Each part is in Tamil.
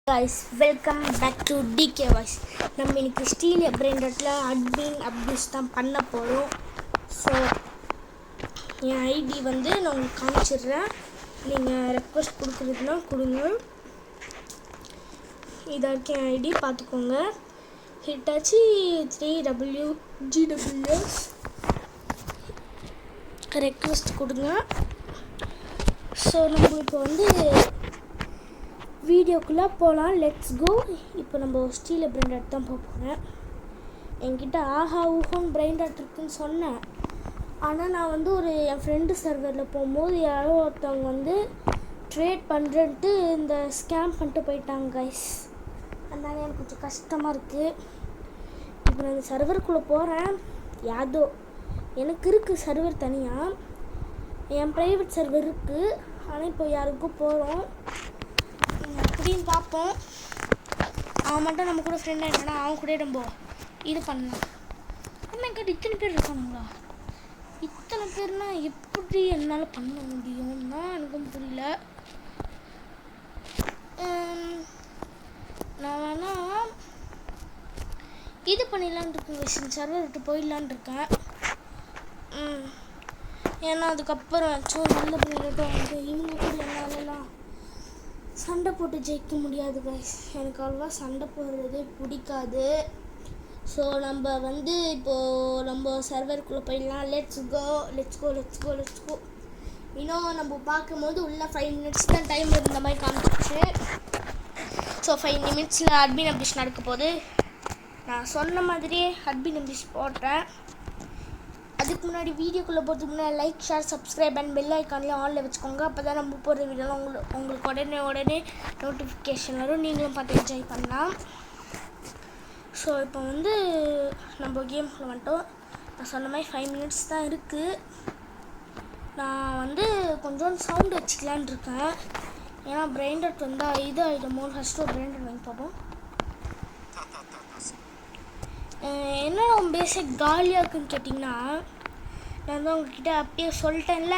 guys, welcome back to DK Voice. நம்ம இன்னைக்கு ஸ்டீல் பிராண்டட்ல அட்மின் அப்யூஸ் தான் பண்ண போறோம். ஸோ என் ஐடி வந்து நான் உங்களுக்கு காமிச்சிடுறேன். நீங்கள் ரெக்வஸ்ட் கொடுக்குறதுனா கொடுங்க. இதற்கு என் ஐடி பார்த்துக்கோங்க. ஹிட்டாச்சி 3WGWS ரெக்வஸ்ட் கொடுங்க. ஸோ நம்ம இப்போ வந்து வீடியோக்குள்ளே போகலாம். Let's go. இப்போ நம்ம ஸ்டீல் பிராண்டட் தான் போக போகிறேன். என்கிட்ட ஆஹா ஊஹோன்னு பிராண்டட் இருக்குன்னு சொன்னேன். ஆனால் நான் வந்து என் ஃப்ரெண்டு சர்வரில் போகும்போது யாரோ ஒருத்தவங்க வந்து ட்ரேட் பண்ணுறன்ட்டு இந்த ஸ்கேம் பண்ணிட்டு போயிட்டாங்க கைஸ். அதனால எனக்கு கொஞ்சம் கஷ்டமாக இருக்குது. இப்போ நான் இந்த சர்வருக்குள்ளே போகிறேன். யாதோ எனக்கு இருக்குது சர்வர் தனியாக, என் ப்ரைவேட் சர்வர் இருக்குது. ஆனால் இப்போ யாருக்கும் போகிறோம் அப்படின்னு பார்ப்போம். அவன் மட்டும் நம்ம கூட ஃப்ரெண்டாக இருந்தானா அவன் கூட நம்ம இது பண்ணலாம். நம்ம என்கிட்ட இத்தனை பேர் இருக்காங்களா? இத்தனை பேர்னா எப்படி என்னால் பண்ண முடியும்னா எனக்கும் புரியல. நான் வேணா இது பண்ணிடலான் இருக்கேன், சர்வர் விட்டு போயிடலான் இருக்கேன். ஏன்னா அதுக்கப்புறம் நல்ல பிள்ளைகிட்ட வந்து இவங்க கூட என்னாலலாம் சண்டை போட்டு ஜெயிக்க முடியாது கைஸ். எனக்கு அவ்வளோவா சண்டை போடுறதே பிடிக்காது. ஸோ நம்ம வந்து இப்போது நம்ம சர்வருக்குள்ளே போயிடலாம். Let's go. இன்னும் நம்ம பார்க்கும்போது உள்ள 5 minutes தான் டைம் இருந்த மாதிரி காமிச்சிச்சு. ஸோ 5 minutesல அட்மின் அப்டேஷன் நடக்க போகுது. நான் சொன்ன மாதிரியே அட்மின் அப்டேஷன் போடுறேன். அதுக்கு முன்னாடி வீடியோக்குள்ளே போகிறதுக்கு முன்னாடி like, share, subscribe and bell ஐக்கான்லேயும் ஆனில் வச்சுக்கோங்க. அப்போ தான் நம்ம போடுற வீடியோலாம் உங்களுக்கு உடனே நோட்டிஃபிகேஷன் வரும். நீங்களும் பார்த்து என்ஜாய் பண்ணலாம். ஸோ இப்போ வந்து நம்ம கேம்குள்ளே வந்துட்டோம். நான் சொன்ன மாதிரி 5 minutes தான் இருக்குது. நான் வந்து கொஞ்சம் சவுண்டு வச்சுக்கலான் இருக்கேன். ஏன்னா பிராண்டட் வந்தால் இது ஆகிடுமோ. ஃபஸ்ட்டு ஒரு பிராண்டட் வாங்கி பார்ப்போம். என்ன பேசிக் காலியாக இருக்குன்னு கேட்டிங்கன்னா, நான் வந்து உங்ககிட்ட அப்பயே சொல்லிட்டேன்ல,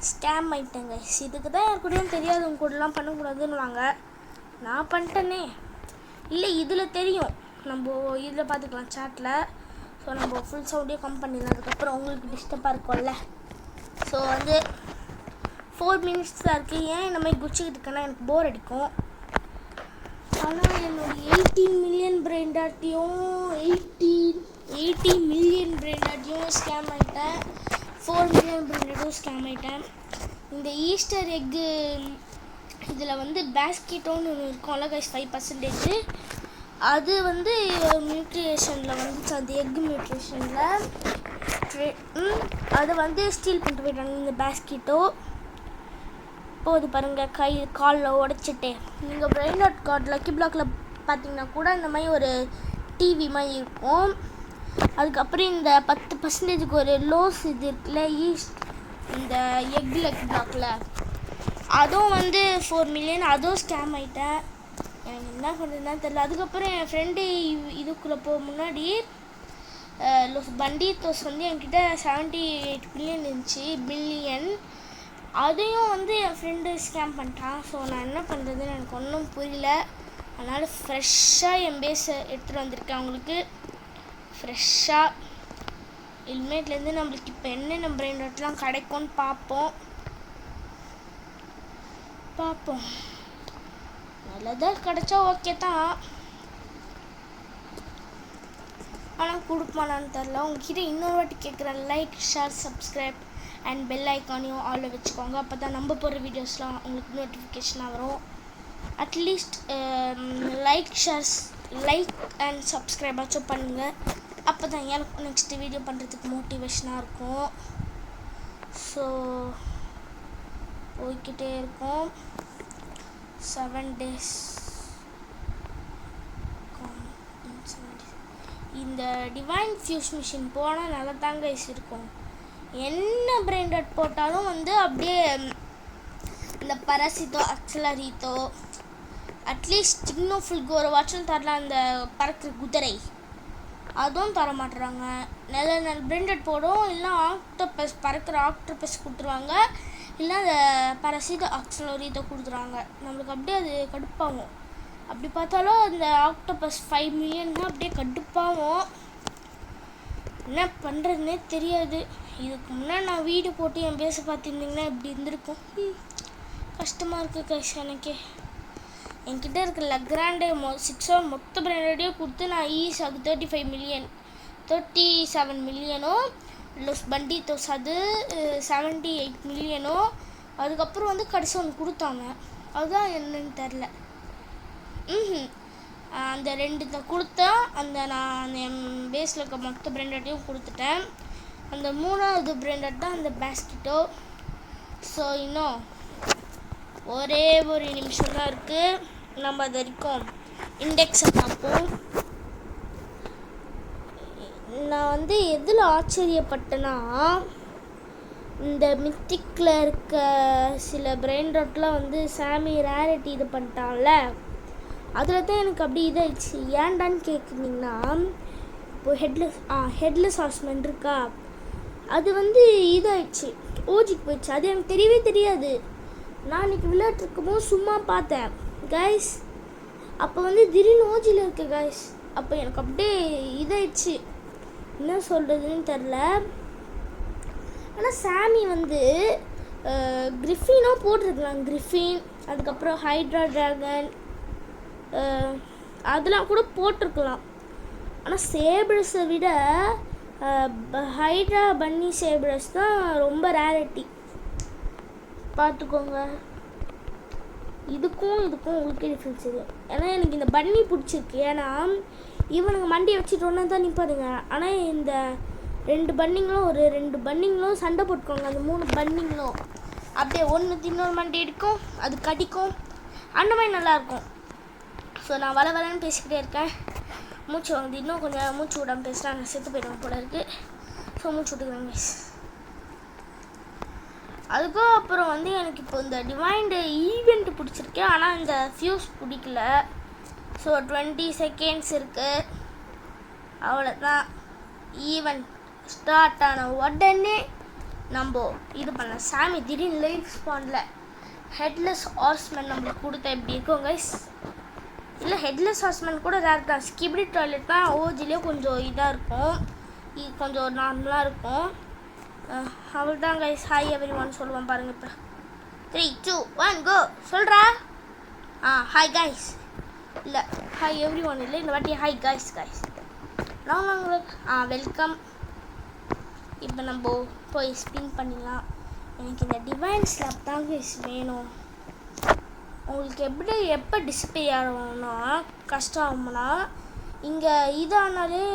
ஸ்கேம் ஆகிட்டேங்க. இதுக்கு தான் யார் கூடயும் தெரியாது, உங்க கூடலாம் பண்ணக்கூடாதுன்னு வாங்க. நான் பண்ணிட்டேனே. இல்லை இதில் தெரியும், நம்ம இதில் பார்த்துக்கலாம் சேட்டில். ஸோ நம்ம ஃபுல் சவுண்டே கம் பண்ணிடலாம். அதுக்கப்புறம் உங்களுக்கு டிஸ்டர்பாக இருக்கும்ல. ஸோ வந்து 4 minutes தான் இருக்குது. ஏன் இந்த மாதிரி குச்சிக்கிட்டு இருக்கேன்னா எனக்கு போர் அடிக்கும். ஆனால் என்னோடய 18 million பிராண்டாட்டியும் 80 million பிராண்டாட்டியும் ஸ்கேம் ஆகிட்டேன். 4 million பிராண்டாட்டும் ஸ்கேம் ஆகிட்டேன். இந்த ஈஸ்டர் எக்கு இதில் வந்து பேஸ்கெட்டோன்னு ஒன்று இருக்கும்ல கைஸ், 5%. அது வந்து மியூட்ரேஷனில் வந்துச்சு. அந்த எக் மியூட்ரேஷனில் அதை வந்து ஸ்டீல் பண்ணிட்டு போயிட்டாங்க இந்த பேஸ்கெட்டோ. போது பாருங்கள், காலில் உடச்சிட்டு. நீங்கள் பிரைன்அவுட் கார்டு லக்கி பிளாக்கில் பார்த்தீங்கன்னா கூட இந்த மாதிரி ஒரு டிவி மாதிரி இருக்கும். அதுக்கப்புறம் இந்த 10% ஒரு லோஸ் இது இருக்குல்ல, ஈஸ்ட் இந்த எக் லக்கி பிளாக்கில், அதுவும் வந்து 4 million, அதுவும் ஸ்கேம் ஆகிட்டேன். எனக்கு என்ன பண்ணுறதுன்னு தெரியல. அதுக்கப்புறம் என் ஃப்ரெண்டு இதுக்குள்ளே போக முன்னாடி பண்டி தோஸ் வந்து என்கிட்ட 78 பில்லியன் அதையும் வந்து என் ஃப்ரெண்டு ஸ்கேம் பண்ணிட்டான். ஸோ நான் என்ன பண்ணுறதுன்னு எனக்கு ஒன்றும் புரியல. அதனால் ஃப்ரெஷ்ஷாக என் பேஸை எடுத்துகிட்டு வந்திருக்கேன் அவங்களுக்கு. ஃப்ரெஷ்ஷாக இனிமேட்லேருந்து நம்மளுக்கு இப்போ என்னென்ன பிராண்டட்லாம் கிடைக்கும்னு பார்ப்போம். நல்லதாக கிடைச்சா ஓகே தான். ஆனால் கொடுப்பானான்னு தெரில. உங்ககிட்ட இன்னொரு வாட்டி கேட்குறேன், like, share, subscribe and bell ஐக்கானையும் ஆலில் வச்சுக்கோங்க. அப்போ தான் நம்ம போடுற வீடியோஸ்லாம் உங்களுக்கு நோட்டிஃபிகேஷனாக வரும். அட்லீஸ்ட் லைக் அண்ட் சப்ஸ்கிரைப் ஆச்சும் பண்ணுங்கள். அப்போ தான் எனக்கு நெக்ஸ்ட்டு வீடியோ பண்ணுறதுக்கு மோட்டிவேஷனாக இருக்கும். ஸோ போய்கிட்டே இருக்கும். 7 days. இந்த டிவைன் ஃபியூஸ் மிஷின் போனால் நல்லா தாங்க இருக்கும். என்ன பிராண்டட் போட்டாலும் வந்து அப்படியே இந்த பரசித்தோ அக்ஸலரித்தோ அட்லீஸ்ட் இன்னும் ஃபுல் ஒரு வாட்சும் தரலாம். அந்த பறக்கிற குதிரை அதுவும் தர மாட்டுறாங்க. நல்ல பிராண்டட் போடும். இல்லை ஆக்டோபஸ், பறக்கிற ஆக்டோபஸ் கொடுத்துருவாங்க. இல்லை அந்த பாராசிட் ஆக்சிலரியை கொடுத்துறாங்க. நம்மளுக்கு அப்படியே அது கடுப்பாகும். அப்படி பார்த்தாலும் அந்த ஆக்டோபஸ் 5 மில்லியன்னா அப்படியே கடுப்பாகும். என்ன பண்ணுறதுனே தெரியாது. இதுக்கு முன்னாடி நான் வீடு போட்டு என் பேச பார்த்துருந்தீங்கன்னா இப்படி இருந்திருக்கும். கஷ்டமாக இருக்குது கைஸ். எனக்கே என்கிட்ட இருக்க லக்ராண்டே 6 மொத்த பிராண்டடையும் கொடுத்து நான் அது 37 மில்லியனும் லொஸ் பண்டித்தோஸ் அது 78 மில்லியனும் அதுக்கப்புறம் வந்து கடைசி ஒன்று கொடுத்தாங்க. அதுதான் என்னன்னு தெரில. அந்த 2 கொடுத்தா நான் என் பேஸில் இருக்க மொத்த பிராண்டடையும் கொடுத்துட்டேன். அந்த 3வது பிராண்டட் தான் அந்த பேஸ்கிட்டோ. ஸோ இன்னும் ஒரே ஒரு நிமிஷம் தான் இருக்குது. நம்ம அது வரைக்கும் இண்டெக்ஸை பார்ப்போம். நான் வந்து எதில் ஆச்சரியப்பட்டேன்னா, இந்த மித்திக்கில் இருக்க சில பிராண்டட்லாம் வந்து சாமி ரேரிட்டி இது பண்ணிட்டான்ல, அதில் தான் எனக்கு அப்படி இதாகிடுச்சு. ஏன்டான்னு கேட்குறீங்கன்னா, இப்போது ஹெட்லெஸ் ஹார்ஸ்மேன் இருக்கா, அது வந்து இதாகிடுச்சு, ஓஜிக்கு போயிடுச்சு. அது எனக்கு தெரியவே தெரியாது. நான் இன்றைக்கி விளையாட்டுருக்கும்போது சும்மா பார்த்தேன் கைஸ். அப்போ வந்து திடீர்னு ஓஜியில் இருக்கு கைஸ். அப்போ எனக்கு அப்படியே இதாகிடுச்சு, என்ன சொல்கிறதுன்னு தெரில. ஆனால் சாமி வந்து கிரிஃபினும் போட்டிருக்கலாம். கிரிஃபின், அதுக்கப்புறம் ஹைட்ரா ட்ராகன், அதெல்லாம் கூட போட்டிருக்கலாம். ஆனால் சேப்ரஸை விட ஹைட்ரா பன்னி சேப்ரஸ் தான் ரொம்ப ரேரிட்டி. பார்த்துக்கோங்க. இதுக்கும் உங்களுக்கே டிஃப்ரென்ஸ் இது. ஏன்னா எனக்கு இந்த பன்னி பிடிச்சிருக்கு. ஏன்னா இவனுங்க மண்டியை வச்சுட்டு ஒன்றா தான் நிற்பாருங்க. ஆனால் இந்த 2 பன்னிங்களும் சண்டை போட்டுக்கோங்க. அந்த 3 பன்னிங்களும் அப்படியே ஒன்று இன்னொரு மண்டி எடுக்கும், அது கடிக்கும், அந்த மாதிரி நல்லாயிருக்கும். ஸோ நான் வளன்னு பேசிக்கிட்டே இருக்கேன். மூச்சு வாங்குது. இன்னும் கொஞ்சம் மூச்சு விடாமல் பேசினா நான் செத்து போயிடுவேன் போல இருக்குது. ஸோ மூச்சு விட்டுக்கிறேன் மிஸ். அதுக்கும் அப்புறம் வந்து எனக்கு இப்போ இந்த டிவைன்டு ஈவெண்ட் பிடிச்சிருக்கேன். ஆனால் இந்த ஃபியூஸ் பிடிக்கல. ஸோ 20 செகண்ட்ஸ் இருக்குது, அவ்வளோதான். ஈவெண்ட் ஸ்டார்ட் ஆன உடனே நம்ம இது பண்ண சாமி திடீர்னு லைஃப் ஸ்பானில் ஹெட்லெஸ் ஹார்ஸ்மேன் நம்மளுக்கு கொடுத்தா எப்படி இருக்கும் கைஸ்? இல்லை ஹெட்லெஸ் ஹார்ஸ்மேன் கூட ரேர் தான். ஸ்கிபிடி டாய்லெட் தான் ஓஜிலே கொஞ்சம் இதாக இருக்கும், இது கொஞ்சம் நார்மலாக இருக்கும். அவள் தான் கைஸ். ஹாய் எவ்ரி ஒன் சொல்லுவான் பாருங்கள். இப்போ 3, 2, 1 கோ சொல்கிறா. Hi guys. இல்லை ஹாய் எவ்ரி ஒன் இல்லை, இந்த வாட்டி ஹாய் கைஸ். நான் உங்களுக்கு வெல்கம். இப்போ நம்ம போய் ஸ்பின் பண்ணிடலாம். எனக்கு இந்த டிவைன் ஸ்லாப் தான் கைஸ் வேணும். உங்களுக்கு எப்போ டிஸ்பிளே ஆகணும்னா கஷ்டம் ஆகும்னா, இங்கே இதானாலே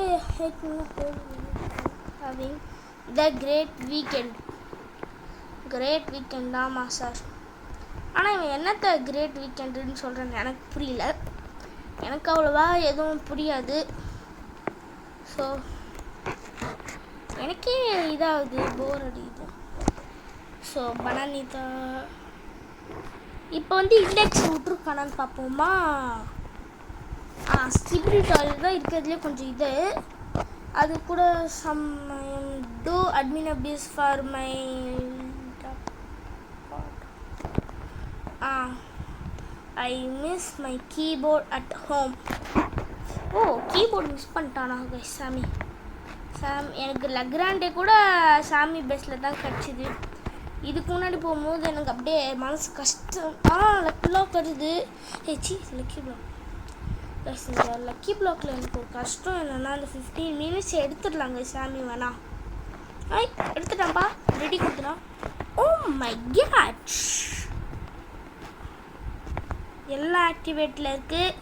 த கிரேட் வீக்கெண்ட் தான்மா சார். ஆனால் இவன் என்னத்தை கிரேட் வீக்கெண்டுன்னு சொல்கிறேன்னு எனக்கு புரியல. எனக்கு அவ்வளோவா எதுவும் புரியாது. ஸோ எனக்கே இதாகுது, போர் அடிக்குது. ஸோ பனானிதா இப்போ வந்து இண்டெக்ஸ் விட்ருக்கானான்னு பார்ப்போமா. ஸ்கிபிடி டாய்லெட் தான் இருக்கிறதுலே கொஞ்சம் இது. அது கூட சமயம் to admin abuse for my I miss my keyboard at home. Keyboard miss பண்ணிட்டானா கைஸ் சாமி. எனக்கு லக்ராண்டே கூட சாமி பேஸில் தான் கிடச்சிது. இதுக்கு முன்னாடி போகும்போது எனக்கு அப்படியே மனசு கஷ்டம். லக்கி பிளாக் வருது. Lucky block guys. இந்த லக்கி பிளாக்ல எனக்கு ஒரு கஷ்டம் என்னென்னா, அந்த 15 மினிட்ஸ் எடுத்துடலாங்க சாமி. வேணா எடுத்துட்டான்ப்பா, ரெடி கொடுத்துட்டான். ஓ மை காட், எல்லாம் ஆக்டிவேட்டில் இருக்குது.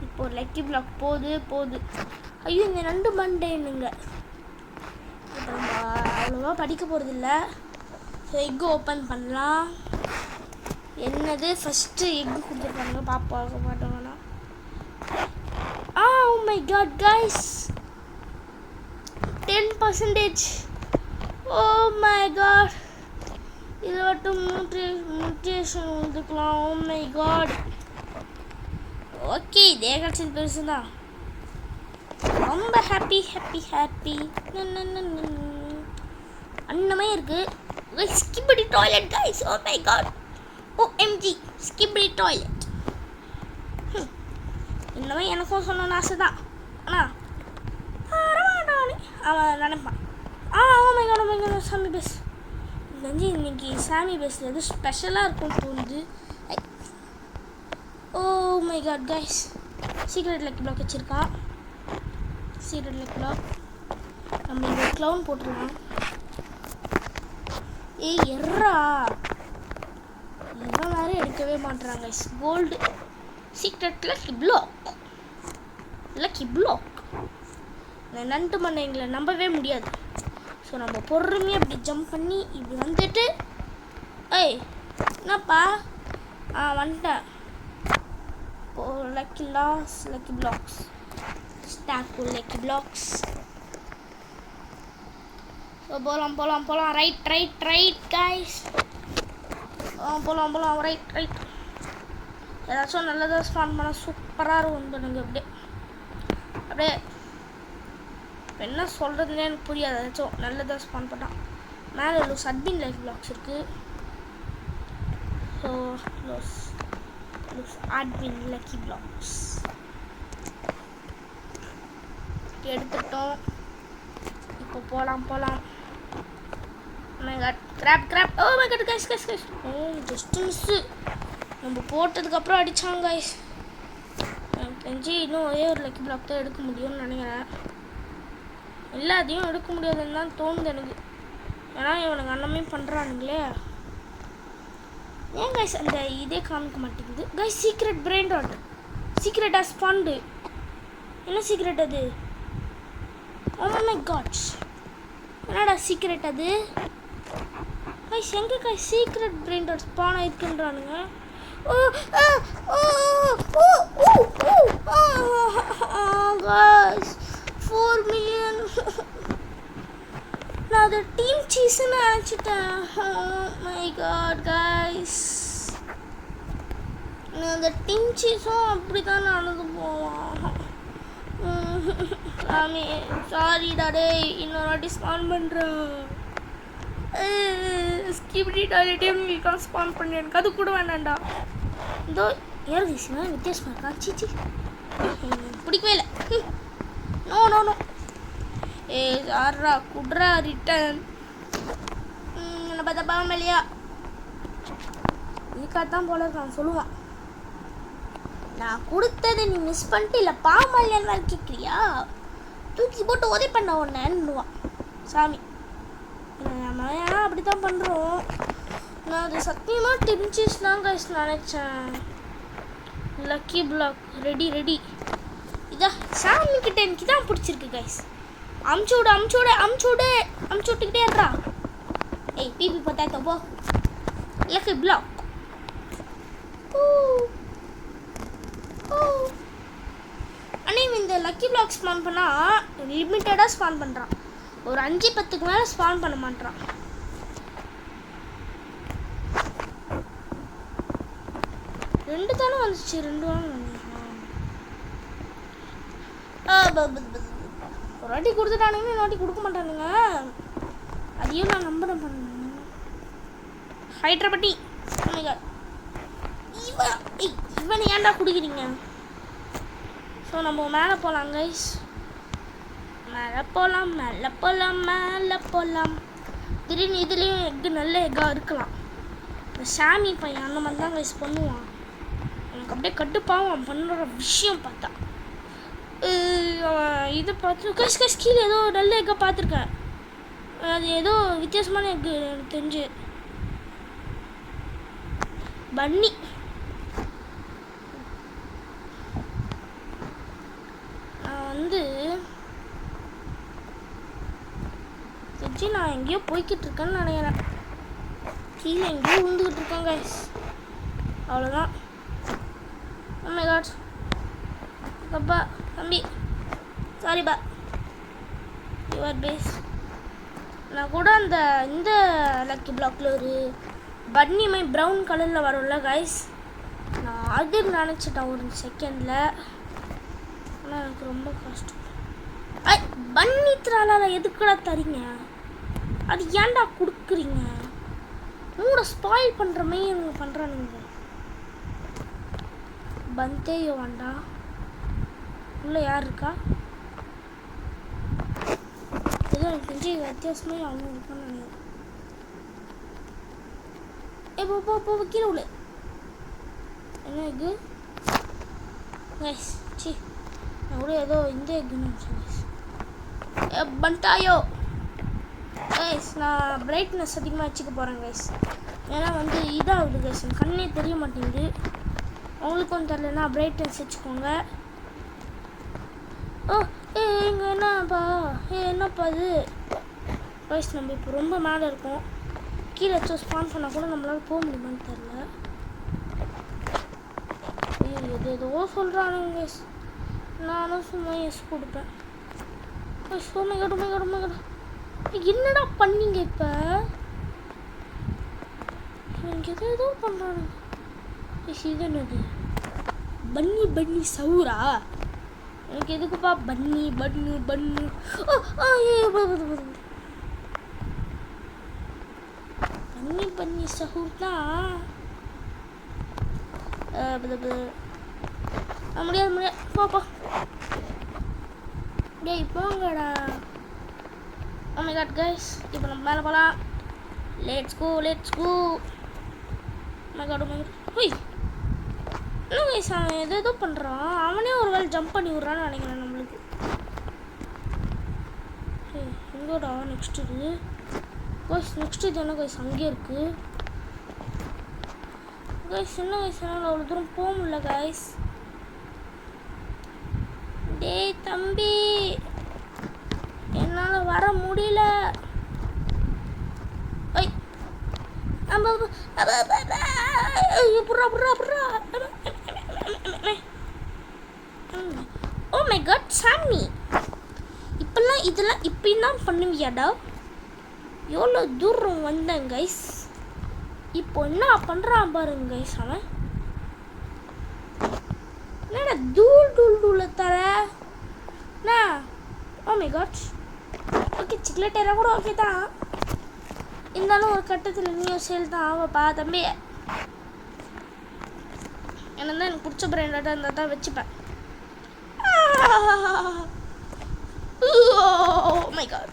இப்போ லக்கி பிளாக் போகுது. ஐயோ இந்த 2 மண்டேனுங்க. இப்போ நம்ம அவ்வளோவா படிக்க போகிறதில்ல. ஸோ எக்கு ஓப்பன் பண்ணலாம். என்னது ஃபஸ்ட்டு எக்கு கொடுத்துருப்பாங்க, பார்க்க மாட்டோம்னா. Oh my god guys, 10%. Oh my god, இதில் மட்டும் மியூட்டேஷன் வந்துக்கலாம். ஓ மை காட். ஓகே, இதே கிடச்சது பெருசு தான். ரொம்ப ஹாப்பி. அன்னமே இருக்குது. Skibidi toilet guys. Oh my god, OMG skibidi toilet. இன்னமே எனக்கும் சொல்லணும்னு ஆசை தான். ஆனால் அவன் நினைப்பான் ஓ மை காட் சாமி பேஸ். நெஞ்சு இன்னைக்கு சாமி பேஸில் எதுவும் ஸ்பெஷலாக இருக்கும்னு தோணுது. Oh my god guys, secret lucky block வச்சுருக்கான். சீக்ரெட் லக்கி பிளாக் நம்ம இங்கே க்ளவுன் போட்டுருவோம். எர்ரா இவன் வேறு எடுக்கவே மாட்டுறாங்க guys. Gold secret lucky block. Lucky block நண்டு மண்ணை எங்களை நம்பவே முடியாது. ஸோ நம்ம பொறுமையாக இப்படி ஜம்ப் பண்ணி இப்படி வந்துட்டு என்னப்பா வந்துட்டேன். Lucky loss lucky blocks stack lucky blocks. So போகலாம் ரைட் கைஸ். போகலாம் ரைட். ஏதாச்சும் நல்லதாக ஸ்பான் பண்ணால் சூப்பராக இருக்கும் பண்ணுங்க. அப்படியே என்ன சொல்கிறதுனே எனக்கு புரியாது. ஏதாச்சும் நல்லதாக ஸ்பான் பண்ணால். மேலே லூஸ் அட்மின் லைஃப் பிளாக்ஸ் இருக்குது. So loose admin lucky blocks எடுத்துட்டோம். இப்போ போகலாம். Grab. Oh my god guys. Just miss. நம்ம போட்டதுக்கப்புறம் அடித்தாங்க கைஸ். எனக்கு தெரிஞ்சு இன்னும் ஒரே ஒரு லக்கி பிளாக் தான் எடுக்க முடியும்னு நினைக்கிறேன். எல்லாத்தையும் எடுக்க முடியாதுன்னு தான் தோணுது எனக்கு. ஏன்னா இவனுக்கு அண்ணமே பண்ணுறானுங்களே. ஏன் கைஸ் அந்த இதே காமிக்க மாட்டேங்குது கைஸ். Secret brain rot. சீக்ரெட்டாக ஸ்பாண்டு. என்ன சீக்ரெட் அது? ஓ மை காட், என்னடா சீக்ரெட் அது கைஸ்? எங்கே guys secret brain rot spawn ஆயிருக்குன்றானுங்க. Guys, 4 million. நான் அதை டீம் சீஸ்ன்னு நினச்சிட்டேன். மை காட் கைஸ், நான் அந்த டீம் சீஸும் அப்படி தான் நடந்து போவான். சாரி டாடே, இன்னொரு வாட்டி ஸ்பான் பண்ணுறேன். ஸ்கிப்படி டாய்லெட்டே உங்களுக்கு ஸ்பான் பண்ணி எனக்கு அது கூட வேண்டாம்டா. இதோ ஏர் விஷயம் வித்தியாசமாக இருக்கா? சீச்சி பிடிக்கவே இல்லை. நோ சாரா குட்ரா ரிட்டன். என்ன பார்த்தா பாவம் இல்லையா? இதுக்காகத்தான் போல இருக்கான் சொல்லுவான். நான் கொடுத்ததை நீ மிஸ் பண்ணிட்டு இல்லை பாவம் இல்லையான்னு வேறு கேட்குறியா? தூக்கி போட்டு உதவி பண்ண ஒன்றுவான் சாமி. நம்ம ஏன்னா அப்படி தான் பண்ணுறோம். நான் அது சத்தியமாக டிம்சீஸ் தான் கைஸ் நினச்சேன். Lucky block ready. இதான் சாமி கிட்ட எனக்கு தான் பிடிச்சிருக்கு கைஸ். அமுச்சு விட்டுக்கிட்டே இருக்கா. பிபி பார்த்தா போ. Lucky block. ஆனால் இந்த லக்கி பிளாக் ஸ்பான் பண்ணால் லிமிட்டடாக ஸ்பான் பண்ணுறான். ஒரு 5-10க்கு மேலே ஸ்பான் பண்ண மாட்டான். ரெண்டு தானே வந்துச்சு. 2 ஒரு வாட்டி கொடுத்துட்டானுங்க, இன்னொரு வாட்டி கொடுக்க மாட்டானுங்க. அதையும் நான் நம்புறேன் பண்ணேன். ஹைட்ரபட்டி இவனை ஏன்டா குடிக்கிறீங்க? ஸோ நம்ம மேலே போகலாம் கைஸ். மேலே போகலாம். திடீர்னு இதுலேயும் எக்கு நல்ல எக்காக இருக்கலாம். இந்த சாமி பையன் அந்த மாதிரி தான் கைஸ் பண்ணுவான். எனக்கு அப்படியே கட்டுப்பாவும் பண்ணுற விஷயம் பார்த்தா. இதை பார்த்து கைஸ் கீழே ஏதோ நல்ல எக்கை பார்த்துருக்கேன். அது ஏதோ வித்தியாசமான எக்கு எனக்கு தெரிஞ்சு. பன்னி நான் எங்கேயோ போய்கிட்டு இருக்கேன்னு நினைக்கிறேன். கீழே எங்கேயோ விழுந்துக்கிட்டு இருக்கேன் கைஸ். அவ்வளோதான். Oh my god. அப்பா தம்பி சாரிப்பா. Your base. நான் கூட இந்த லக்கி பிளாக்ல ஒரு பன்னிமை ப்ரௌன் கலரில் வரும்ல கைஸ், நான் அது நினச்சிட்டேன் ஒரு செகண்டில். ஆனால் எனக்கு ரொம்ப கஷ்டம். பன்னி திரால எதுக்குடா தரீங்க? அது ஏன்டா கொடுக்குறீங்க? மூட ஸ்பாயில் பண்ணுற மாதிரி எனக்கு பண்ணுறானுங்க. பந்தேயோ வேண்டா. உள்ள யார் இருக்கா? ஏதோ எனக்கு தெரிஞ்சு வித்தியாசமாக அவங்க இருக்கான்னு. போ கீழே உள்ள என்ன எக்கு கைஸ்? சி நான் கூட ஏதோ இந்த எக்குன்னு கைஸ். பண்டாயோ கைஸ், நான் பிரைட்னஸ் அதிகமாக வச்சுக்க போகிறேன் கைஸ். ஏன்னா வந்து இதாகுது கைஸ், கண்ணே தெரிய மாட்டேங்குது. உங்களுக்கும் தெரியலன்னா பிரைட்னஸ் வச்சுக்கோங்க. ஓ இங்கே என்னப்பா? என்னப்பா இது கைஸ்? நம்ம இப்போ ரொம்ப மேலே இருக்கோம். கீழே வச்சு ஸ்பான் பண்ணால் கூட நம்மளால் போக முடியுமான்னு தெரில. ஏதோ சொல்கிறானுங்க கைஸ், நானும் சும்மா எஸ் கொடுப்பேன். என்னடா பண்ணீங்க இப்போ? எனக்கு ஏதோ பண்ணுறானுங்க. இது என்னது? பன்னி சவுரா? எனக்கு எதுக்குப்பா பன்னி? பன்னி சவுர்னா முடியாது. போப்பா டேய் போங்கடா. Oh my god guys, இப்போ நம்ம மேலே போகலாம். Let's go. Oh my god. ஹோய் என்ன கைஸ், அவன் எதோ பண்ணுறான். அவனே ஒரு வேலை ஜம்ப் பண்ணி விட்றான்னு நினைக்கிறேன் நம்மளுக்கு. எங்கோடா நெக்ஸ்ட் இது கைஸ்? நெக்ஸ்ட் இது என்ன கைஸ்? அங்கே இருக்குது கைஸ். என்ன கைஸ், என்னால் அவ்வளோ தூரம் போக முடியல கைஸ். டேய் தம்பி, என்னால் வர முடியல. ஓ மை காட் சாமி, இதெல்லாம் இப்படிதான் பண்ணுவியாடா? எவ்வளோ தூரம் வந்தேன் கைஸ். இப்போ என்ன பண்ணுறான் பாருங்க கைஸ். அவன் என்னடா தூள் தர என்ன? Oh my god. ஓகே சிக்லெட்டேரா கூட ஓகே தான், இருந்தாலும் ஒரு கட்டத்தில் நீயும் சேல் தான் ஆகப்பா தம்பி. என்ன தான் எனக்கு பிடிச்ச பிராண்டாக இருந்தால் தான் வச்சுப்பேன். Oh my god.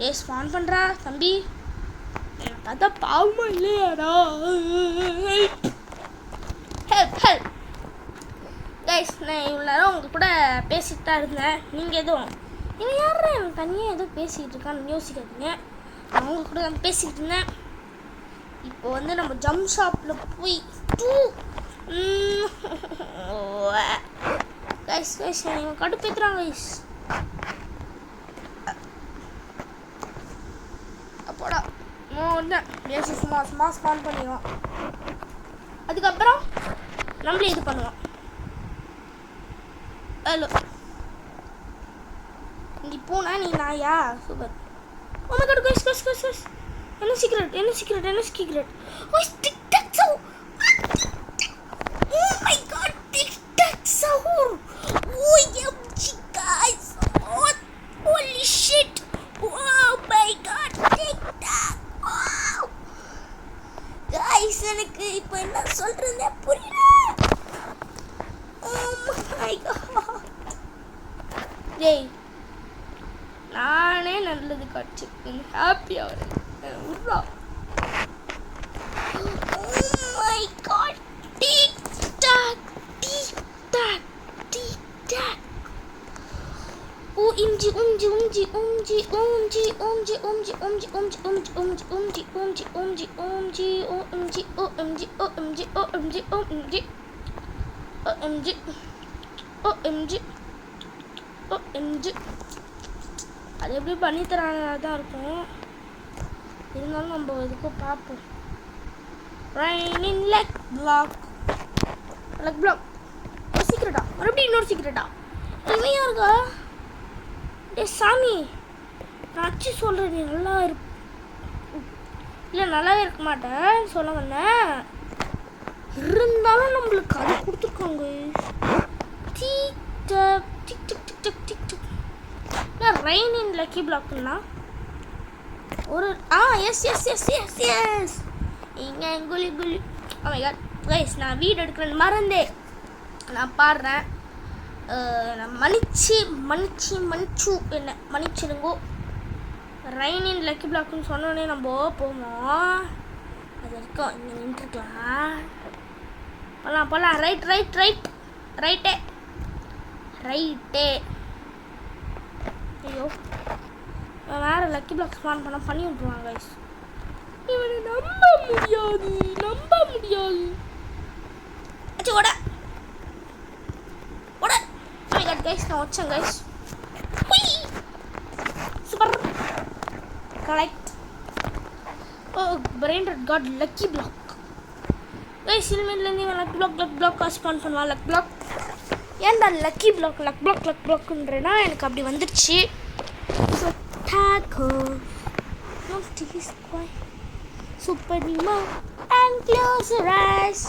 ஏய் ஸ்பான் பண்ணுறா தம்பி, எனக்கு பார்த்தா பாவமா இல்லையாடா? Help guys. நான் இவ்வளோ நேரம் உங்க கூட பேசிட்டு தான் இருந்தேன். நீங்கள் எதுவும் இவன் யாரா எனக்கு தனியாக ஏதோ பேசிக்கிட்டு இருக்கான்னு யோசிக்காதீங்க. நான் உங்க கூட தான் பேசிக்கிட்டு இருந்தேன். இப்போ வந்து நம்ம ஜம்ப் ஷாப்பில் போய் கைஸ் இவன் கடுப்பேற்றுறான் கைஸ். அப்போடா வந்தேன் பேசி சும்மா ஸ்பான் பண்ணிடுவான். அதுக்கப்புறம் நம்மளே இது பண்ணுவான். ஹலோ நீ போனா நீ நாயா? Super. Oh my god guys. என்ன secret? Oh tick tock sahur. Oh my god tick tock sahur. OMG guys. Holy shit. Oh my god tick tock. guys எனக்கு இப்போ என்ன சொல்றேன்னு புரியல. Oh my god. டேய் நானே நல்லது காட்சி ஹாப்பியாக வரேன். Oh my god. Tick tock. OMG. அது எப்படி பண்ணித்தரானா தான் இருக்கும். இருந்தாலும் நம்ம எதுக்கும் பார்ப்போம். லெக் பிளாக் ஒரு சீக்கிரட்டா, மறுபடியும் இன்னொரு சீக்கிரட்டா. இவன் யாருக்கா? டே சாமி, நான் அச்சு சொல்கிறேன் நீ நல்லா இல்லை நல்லாவே இருக்க மாட்டேன் சொல்ல வந்தேன். இருந்தாலும் நம்மளுக்கு அது கொடுத்துருக்காங்க. Tick tock. Rain in lucky பிளாக்னா ஒரு எஸ் இங்கே குலி குலி. ஓ மை காட் கைஸ், நான் வீடு எடுக்கிறேன்னு மறந்தே நான் பாடுறேன். நான் மன்னிச்சு என்ன மன்னிச்சிடுங்கோ. ரெயின் இன் லக்கி பிளாக்னு சொன்னோடனே நம்ம போவோம். அது வரைக்கும் இங்கே நின்றுக்கலாம். போகலாம் ரைட்டே. ஐயோ, வேறு லக்கி பிளாக் ஸ்பான் பண்ணி விட்ருவாங்க கைஸ். இவனை நம்ப முடியாது. ஓட கைஸ், நான் வச்சேன் guys. Super correct. Brain rot god lucky block guys. இனிமேலேருந்து இவன் லக்கி பிளாக் ஸ்பான் பண்ணுவான். லக் பிளாக் ஏன்டா லக்கி பிளாக் பிளாக்ன்றேன்னா எனக்கு அப்படி வந்துடுச்சு. ஸோ டேக்கோ சூப்பர் நீமா அண்ட் க்ளோஸ் யுவர் ஐஸ்.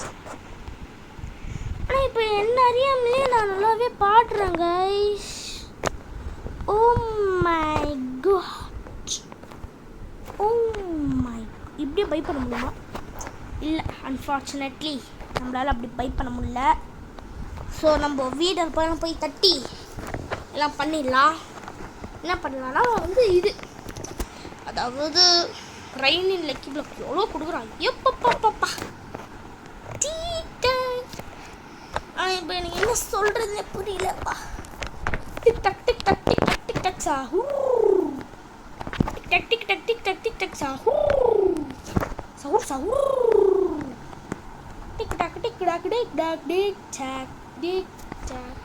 ஆனால் இப்போ என்ன அறியாமலே நான் நல்லாவே பாடுறேன் கைஸ். ஓ மை காட், இப்படியே பை பண்ண முடியுமா? இல்லை, அன்ஃபார்ச்சுனேட்லி நம்மளால் அப்படி பை பண்ண முடியல. ஸோ நம்ம வீடை போய் தட்டி எல்லாம் பண்ணிடலாம். என்ன பண்ணலான்னா இது அதாவது ரெயின் இன் லக்கி பிளாக் எவ்வளோ கொடுக்குறான் எப்பப்பா ஆனால் இப்போ எனக்கு என்ன சொல்கிறதுனே புரியலப்பா. Tick tock tick tock tick tock tick tock சாஹூ tick tock tick tock tick tock சாஹூ tick tock tick tock tick tock tick tock tick tock.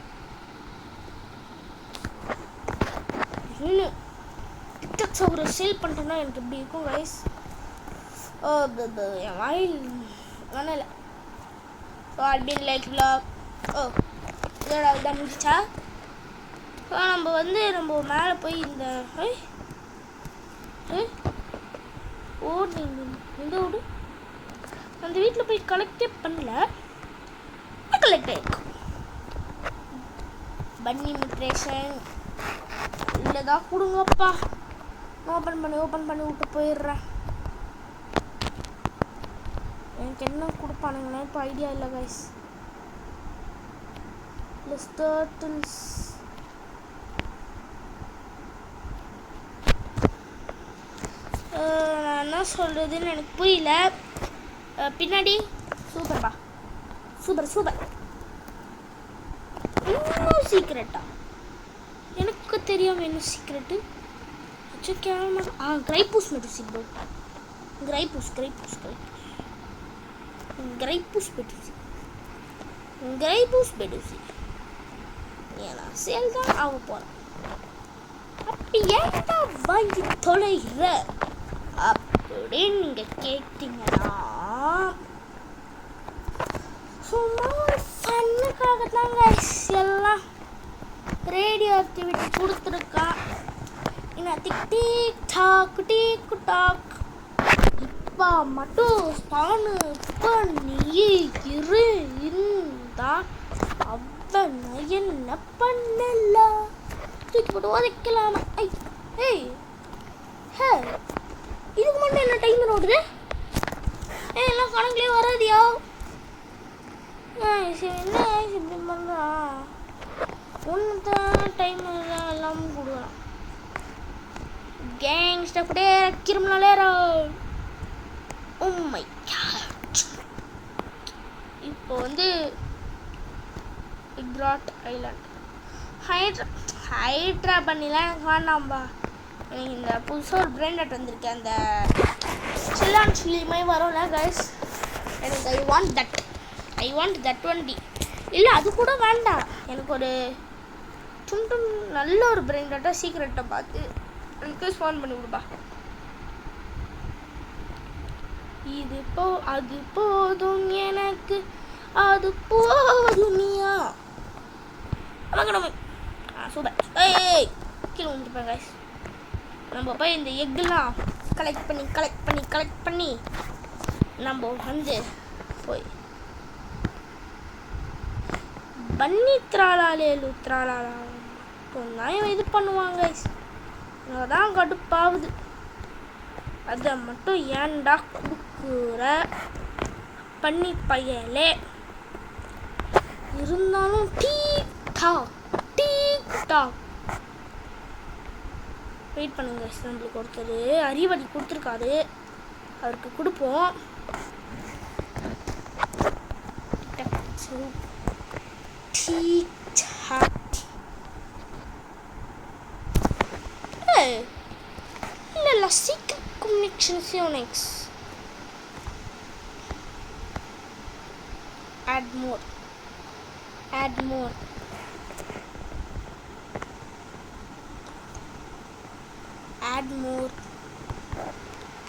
Tick tock சவுரை சேல் பண்ணிட்டேன்னா எனக்கு எப்படி இருக்கும் கைஸ்? என் வாயில் வேணாம். ஸோ அல்பின் லைக் பிளாக். இதோட இதாக முடிச்சா நம்ம மேலே போய் இந்த ஓடு இந்த ஓடு அந்த வீட்டில் போய் கலெக்டே பண்ணல. கலெக்ட் ஆகிருக்கும் பன்னி இமிட்ரேஷன் இல்லைதான் கொடுங்கப்பா. ஓப்பன் பண்ணி விட்டு போயிடுறேன். எனக்கு என்ன கொடுப்பானுங்களே இப்போ ஐடியா இல்லை கைஸ். டர்ட்டில்ஸ் நான் என்ன சொல்கிறதுன்னு எனக்கு புரியல. பின்னாடி சூப்பர்ப்பா, சூப்பர். இன்னும் சீக்ரெட்டா? எனக்கு தெரியாமல் என்ன சீக்ரெட்டு? கிரைப்பூஸ் மெடிசி ப்ரோ. கிரைப்பூஸ் மெடிசி ஏன்னா சேல் தான் ஆக போகிறேன். அப்படி ஏன்டா வாங்கி தொலைகிற அப்படின்னு நீங்கள் கேட்டீங்கன்னா சும்மா ஒரு ஃபன்னுக்காக தான் கைஸ் எல்லாம் ரேடியோ ஆக்டிவிட்டி கொடுத்துருக்கான். டிக் டாக் இப்போ மட்டும் ஸ்பானு பண்ணி இருந்தா அவன் என்ன பண்ணல தூக்கி போட்டு உதைக்கலாமா? இதுக்கு மட்டும் என்ன டைம் ஓடுது? எல்லாம் கணக்குலேயே வராதியா? என்ன இப்படி பண்ணுறா? ஒன்று தான் டைம் எல்லாம் கொடுக்குறான். கேங்ஸ்டர் அப்படியே கிரிமினலேரா. ஓ மை காட். இப்போ இக்ராட் ஐலாண்ட் ஹைட்ரா பண்ணிலாம் எனக்கு வேண்டாம்பா. எனக்கு இந்த புதுசாக ஒரு பிராண்டட் வந்திருக்கு, அந்த சில்லான் சில்லிமாய் வரும்ல கைஸ். எனக்கு ஐ வாண்ட் தட் ஒன்லி. இல்லை அது கூட வேண்டாம், எனக்கு ஒரு டும் நல்ல ஒரு பிராண்டட்டாக சீக்ரெட்டை பார்த்து எனக்கு ஸ்பான் பண்ணி விடுப்பா. அது போதும் எனக்கு, அது போதுமியா. சூப்பர். கீழே வந்துருப்பேன் கைஸ். நம்ம போய் இந்த எக்கெல்லாம் கலெக்ட் பண்ணி நம்ம போய் பன்னி திராளாலே லுத்ராளா இது பண்ணுவாங்க கைஸ். அதான் கடுப்பாகுது. அதை மட்டும் ஏன்டா கொடுக்குற பண்ணி பையலே. இருந்தாலும் வெயிட் பண்ணுங்க. நம்மளுக்கு ஒருத்தர் அறிவடி கொடுத்துருக்காரு, அவருக்கு கொடுப்போம். இல்ல சீக்கிரம் communications. add more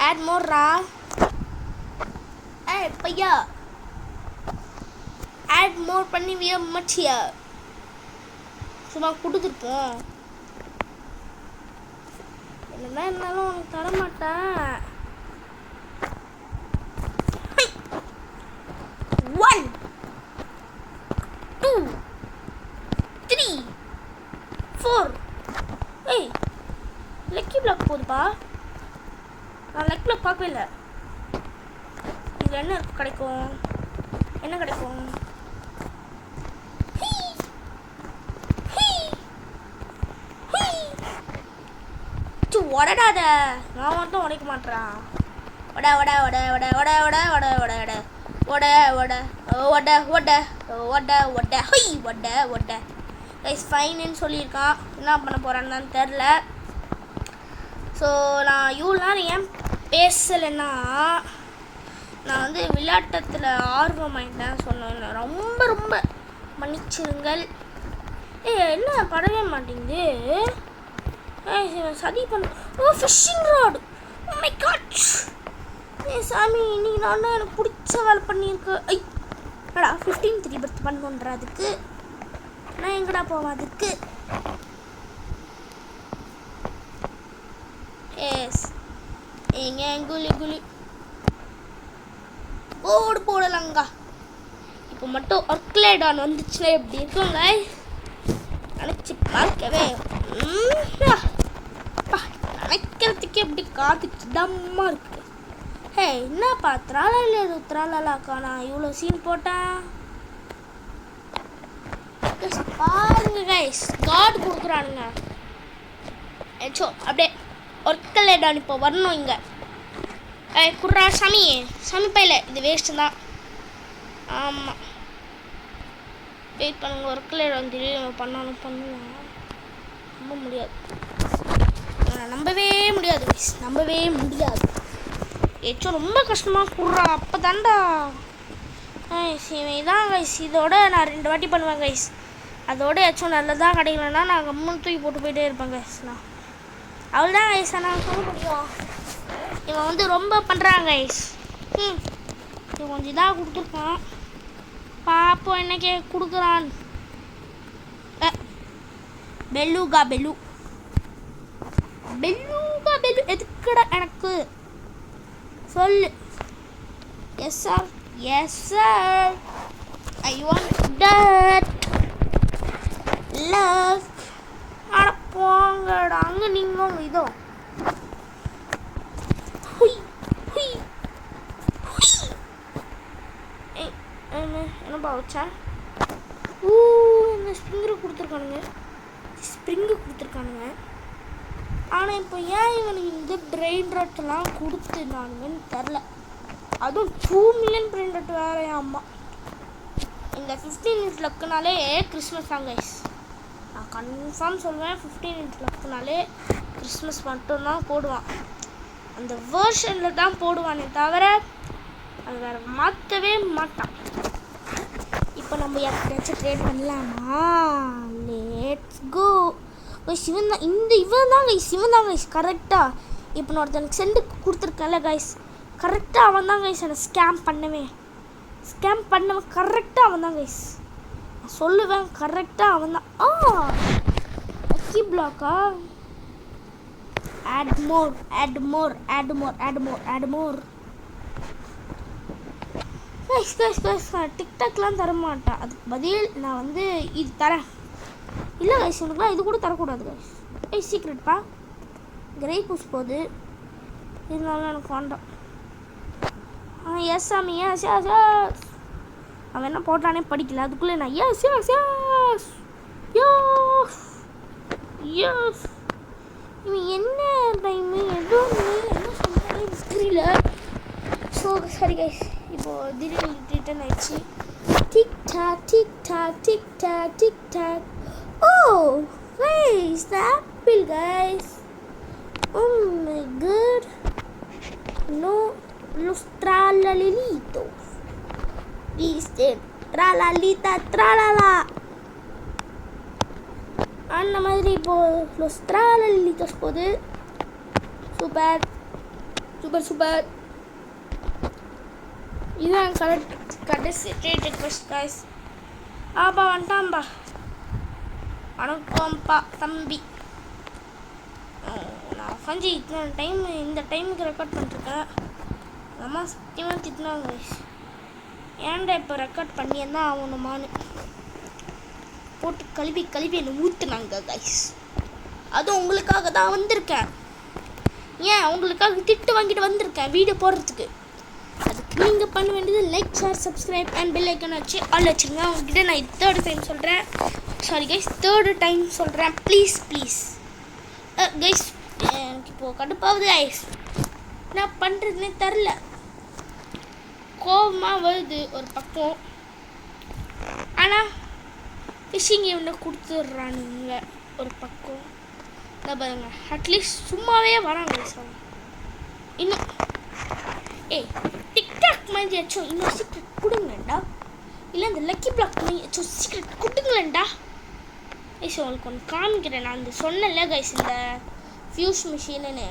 add more ரா. பையா add more பண்ணி மச்சியா சும்மா கொடுத்துருப்போம். என்னதான் இருந்தாலும் உனக்கு தரமாட்டேன். 1 2 3 4. ஏய் லக்கி பிளாக் போகுதுப்பா. நான் லக்கி பிளாக் பார்க்கவே இல்லை. இது என்ன கிடைக்கும்? என்ன கிடைக்கும்? உடடாத, நான் மட்டும் உடைக்க மாட்டேறான். ஒட ஒட ஒட ஒட ஒட ஒட ஒட ஒட ஒட ஒட ஒட ஒட ஒட ஒட ஒட ஹை ஒட ஒட. கைஸ் ஃபைன்னு சொல்லியிருக்கான். என்ன பண்ண போகிறான்னு தான் தெரில. ஸோ நான் இவ்வளோ நேரம் ஏன் பேசலைன்னா, நான் வந்து விளையாட்டத்தில் ஆர்வமாயிட்டேன் சொன்னேன். ரொம்ப ரொம்ப மன்னிச்சிருங்கள். என்ன படவே மாட்டேங்குது. சதி பண்ண. Fishing rod. Oh my god. சாமி, இன்னைக்கு நான் எனக்கு பிடிச்ச வேலை பண்ணியிருக்கேன். அடா 15th ரீபர்த் பண்ணுன்றதுக்கு நான் எங்கடா போவேன் அதுக்கு? எஸ் எங்க குலி குலி போடலாங்க. இப்போ மட்டும் ஒர்க்லேடான் வந்துச்சுன்னா எப்படி இருக்குங்க நினச்சி பார்க்கவே. நினைக்கிறதுக்கே எப்படி காது கிடமா இருக்கு. என்னப்பா திராலாக்கா நான் இவ்வளோ சீன் போட்டேன். பாருங்க கைஸ், கார்டு கொடுக்குறானுங்க. ஏச்சோ அப்படியே ஒர்க்கலேடான் இப்போ வரணும் இங்கே. குர்ரா சாமி பையில இது வேஸ்ட்டு தான். ஆமாம் வெயிட் பண்ணுங்க. ஒர்க்கலேடான் திடீர்னு பண்ணாலும் பண்ணுவேன். நம்ப முடியாது, நம்பவே முடியாது கைஸ், நம்பவே முடியாது. ஏச்சும் ரொம்ப கஷ்டமாக குர்றா அப்போ தாண்டா. இதான் கைஸ், இதோட நான் 2 வாட்டி பண்ணுவேன் கைஸ். அதோட ஏச்சும் நல்லதாக கிடைக்கலன்னா நான் கம்முன்னு தூக்கி போட்டு போயிட்டே இருப்பேன் கைஸ். நான் அவ்வளோதான் கைஸ், நான் சொல்ல முடியும். இவன் வந்து ரொம்ப பண்ணுறாங்க கைஸ். இது கொஞ்சம் இதாக கொடுத்துருக்கான். பாப்போம் என்ன கொடுக்குறான். பெல்லுகா பெல்லு எதுக்குடா எனக்கு சொல்லு. Yes sir I want that love. அட போங்கடா அங்கே நீங்கள் இதோ என்னப்பா வச்சா. என்ன ஸ்ப்ரிங்கு கொடுத்துருக்கானுங்க. ஆனால் இப்போ ஏன் இவனுக்கு இந்த பிரெயின் ராட்டெல்லாம் கொடுத்துனானுங்கன்னு தெரில. அதுவும் 2 மில்லியன் பிரெயின் ராட் வேறு. அம்மா இந்த 15 minutes லக்குனாலே கிறிஸ்மஸ் தான் கைஸ். நான் கன்ஃபார்ம் சொல்லுவேன், 15 minutes லக்குனாலே கிறிஸ்மஸ் மட்டும்தான் போடுவான். அந்த வேர்ஷனில் தான் போடுவானே தவிர அது வேறு மாற்றவே மாட்டான். இப்போ நம்ம யாருக்காச்சும் ட்ரேட் பண்ணலாமா? Let's go. சிவன் தான் இவன் தான் கைஸ் கரெக்டாக. இப்போ நான் ஒருத்தனுக்கு சென்டு கொடுத்துருக்கேன்ல கைஸ், கரெக்டாக அவன் தான் கைஸ் என்னை ஸ்கேம் பண்ணவன் கரெக்டாக அவன் தான் கைஸ். நான் சொல்லுவேன் கரெக்டாக அவன் தான். லக்கி பிளாக்கா? add more கைஸ் டிக்டாக்லாம் தரமாட்டேன். அதுக்கு பதில் நான் வந்து இது தரேன். இல்லை கைஸ் உனக்குலாம் இது கூட தரக்கூடாது கைஸ். சீக்ரெட்ப்பா கிரேப்பூஸ் போகுது, இருந்தாலும் எனக்கு வேண்டாம். எஸ் சாமி, எஸ் எஸ் எஸ். அவன் என்ன போட்டானே படிக்கல, அதுக்குள்ளே நான் yes yes yes yes yes. இவன் என்ன டைமு எதுவும் என்ன சொல்கிறானே புரியல. ஸோ சாரி கைஸ், இப்போது திடீர்னு ரிட்டர்ன் ஆயிடுச்சு. Tick tock tick tock tick tock tick tock. Oh guys, the apple guys. Oh my god. No, los tralalilitos. Dice tralalita tralala. அந்த மாதிரி இப்போ los tralalilitos போகுது. Super super super. இதுதான் கடைசி ரிக்வெஸ்ட் கைஸ். ஆப்பா வந்துட்டான்பா. வணக்கம்ப்பா தம்பி. நான் உட்காந்து இந்த டைமுக்கு ரெக்கார்ட் பண்ணிருக்கேன். அம்மா சத்தியமாக திட்டினாங்க கைஸ். ஏன்டா இப்போ ரெக்கார்ட் பண்ணியந்தான் ஆகணுமான்னு போட்டு கழுவி என்னை ஊற்றுனாங்க கைஸ். அதுவும் உங்களுக்காக தான் வந்திருக்கேன். ஏன் உங்களுக்காக திட்டு வாங்கிட்டு வந்திருக்கேன் வீடியோ போடுறதுக்கு. அதுக்கு நீங்கள் பண்ண வேண்டியது like, share, subscribe and bell icon வச்சு ஆல் வச்சுருங்க. உங்ககிட்ட நான் தேர்ட் டைம் சொல்கிறேன். சாரி கைஸ், தேர்டு டைம் சொல்கிறேன். Please please guys. எனக்கு இப்போது கடுப்பாகுது கைஸ். என்ன பண்ணுறதுனே தெரில. கோபமாக வருது ஒரு பக்கம். ஆனால் ஃபிஷிங் இவனை கொடுத்துட்றானுங்க ஒரு பக்கம். இதை பாருங்க, அட்லீஸ்ட் சும்மாவே வராங்க கைஸ். இன்னும் டிக்டாக் மாதிரி ஏச்சும் இன்னும் சீக்ரெட் கொடுங்களேன்டா. இல்லை இந்த லக்கி பிளாக் பண்ணி ஏச்சும் சீக்ரெட் கொடுங்களேன்டா கைஸ். உங்களுக்கு ஒன்று காமிக்கிறேன். நான் அந்த சொன்னேன்ல கைஸ், இந்த ஃபியூஸ் மிஷின்னு.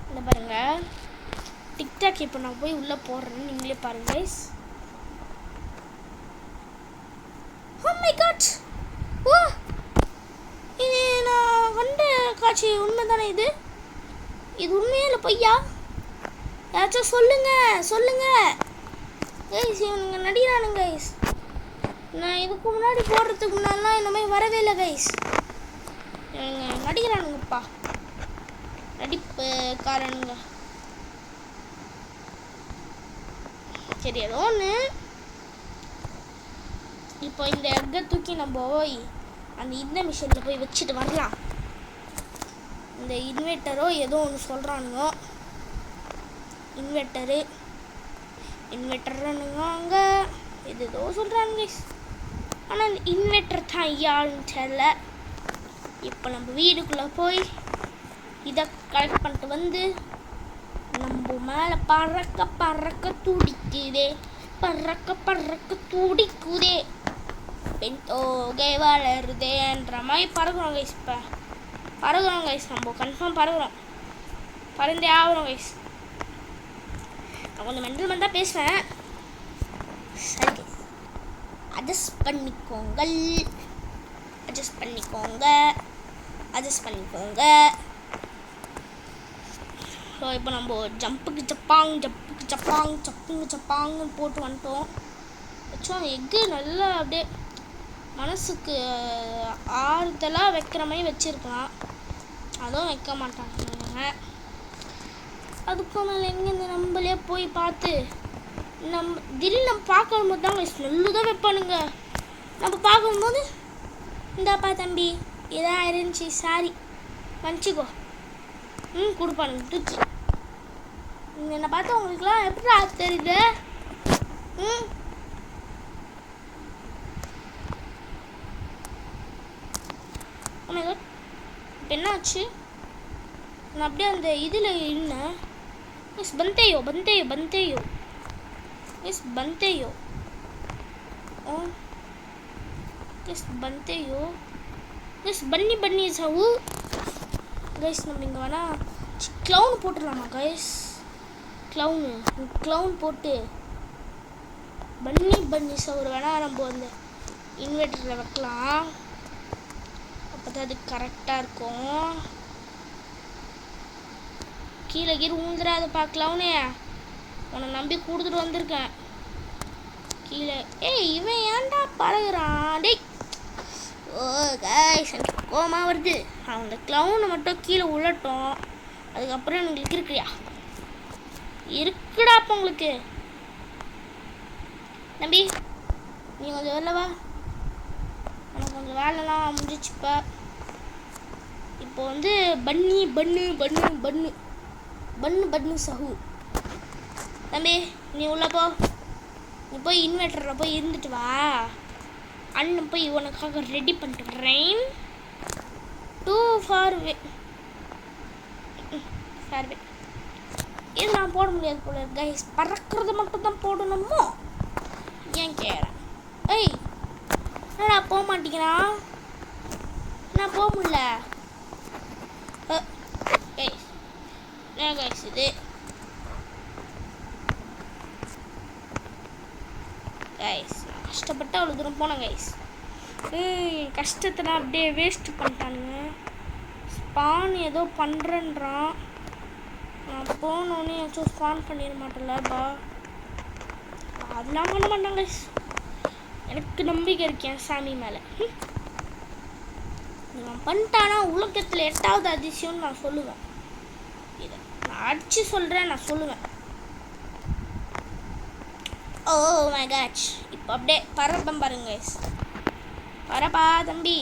இந்த பாருங்கள், டிக்டாக் இப்போ நான் போய் உள்ளே போடுறேன்னு நீங்களே பாருங்க guys. Oh my god. Oh, இது நான் வந்த காட்சி உண்மை தானே? இது உண்மையா இல்லை பொய்யா? யாராச்சும் சொல்லுங்க கைஸ். இவனுங்க நடிக்கிறானுங்க கைஸ். நான் இதுக்கு முன்னாடி போடுறதுக்கு முன்னாடிலாம் இந்த மாதிரி வரவே இல்லை கைஸ். இவங்க நடிக்கிறானுங்கப்பா, நடிப்பு காரனுங்க. சரி, ஏதோ ஒன்று. இப்போ இந்த எக்கை தூக்கி நம்ம போய் அந்த இந்த மிஷினில் போய் வச்சுட்டு வரலாம். இந்த இன்வெர்ட்டரோ ஏதோ ஒன்று சொல்கிறானுங்க. இன்வெர்ட்டருங்க அங்கே ஏதோ சொல்கிறானுங்க. ஆனால் இந்த இன்வெர்ட்டர் தான் யாருன்னு தெரியல. இப்போ நம்ம வீடுக்குள்ளே போய் இதை கலெக்ட் பண்ணிட்டு வந்து நம்ம மேலே பறக்க துடிக்குதே, பறக்க துடிக்குதே, பெண் தோகை வளருதேன்ற மாதிரி பறக்கிறோம் கைஸ். இப்போ பறக்கிறோம் கைஸ், நம்ம கன்ஃபார்ம் பறந்தே ஆகிறோம் கைஸ். நான் கொஞ்சம் மென்டல் பேசுவேன். சரி, அட்ஜஸ்ட் பண்ணிக்கோங்க. ஸோ இப்போ நம்ம ஜப்புக்கு ஜப்பாங்னு போட்டு வந்துட்டோம். ஆக்சுவலாக எக்கு நல்லா அப்படியே மனசுக்கு ஆறுதலாக வைக்கிற மாதிரி வச்சுருக்கலாம். அதுவும் வைக்க மாட்டாங்க. அதுக்கும் மேலே எங்கேருந்து நம்மளே போய் பார்த்து திடீர்னு பார்க்கும்போது தான் நல்லதான் வைப்பானுங்க. நம்ம பார்க்கும்போது இந்தாப்பா தம்பி இதாக இருந்துச்சு, சாரி மன்னிச்சிக்கோ கொடுப்பானுங்க தூக்கி. என்னை பார்த்தா உங்களுக்குலாம் எப்படி தெரியுது? இப்போ என்ன ஆச்சு? நான் அப்படியே அந்த இதில் இருந்தேன். எஸ் பந்தேயோ பன்னி சாவு கைஸ். நம்ம இங்கே வேணால் க்ளவுன் போட்டுடலாமா கைஸ்? க்ளவுன் போட்டு பன்னி சாவு வேணால் நம்ம அந்த இன்வெர்ட்டரில் வைக்கலாம். அப்போ தான் அது கரெக்டாக இருக்கும். கீழே ஊந்துடாத பார்க்கலாம்னே. உன்னை நம்பி கொடுத்துட்டு வந்திருக்கேன் கீழே. இவன் ஏன்டா பழகுறான் டேய்? ஓ கைஸ், எனக்கு கோவமாக வருது. அந்த க்ளவுனை மட்டும் கீழே உள்ளட்டும். அதுக்கப்புறம் உங்களுக்கு இருக்குறியா இருக்குடா அப்போ உங்களுக்கு நம்பி நீ கொஞ்சம் வெளில வா. எனக்கு கொஞ்சம் வேலைலாம் முடிஞ்சிச்சுப்பா. இப்போ வந்து பன்னு பன்னு பன்னு பன்னு பன்னு பன்னு சஹு தம்பி நீ உள்ள போ. நீ போய் இன்வெர்ட்டரில் போய் இருந்துட்டு வா. அண்ணன் போய் உனக்காக ரெடி பண்ணிட்டுறேன். டூ ஃபார்வே ஃபார்வே இது நான் போட முடியாது போல கைஸ். பறக்கிறது மட்டும் தான் போடணுமோ ஏன் கேட்குறேன். ஏய் என்னடா போக மாட்டேங்கிறான். நான் போக முடியல. கைஸ் என்ன கைஸ் இது கைஸ் கஷ்டப்பட்டு அவ்வளோ தூரம் போனேன் கைஸ். கஷ்டத்தை நான் அப்படியே வேஸ்ட் பண்ணிட்டானுங்க. ஸ்பான் ஏதோ பண்ணுறேன்றான். நான் போனோன்னே ஏதாச்சும் ஸ்பான் பண்ணிட மாட்டேன்ல பா. அதெல்லாம் பண்ண மாட்டாங்க கைஸ். எனக்கு நம்பிக்கை இருக்கேன் சாமி மேலே. நான் பண்ணிட்டானா உலகத்தில் 8வது அதிசயம்னு நான் சொல்லுவேன். இதை நான் அடித்து சொல்கிறேன், நான் சொல்லுவேன். Oh my god. இப்போ அப்படியே பறப்பம் பாருங்க கைஸ். பறப்பா தம்பி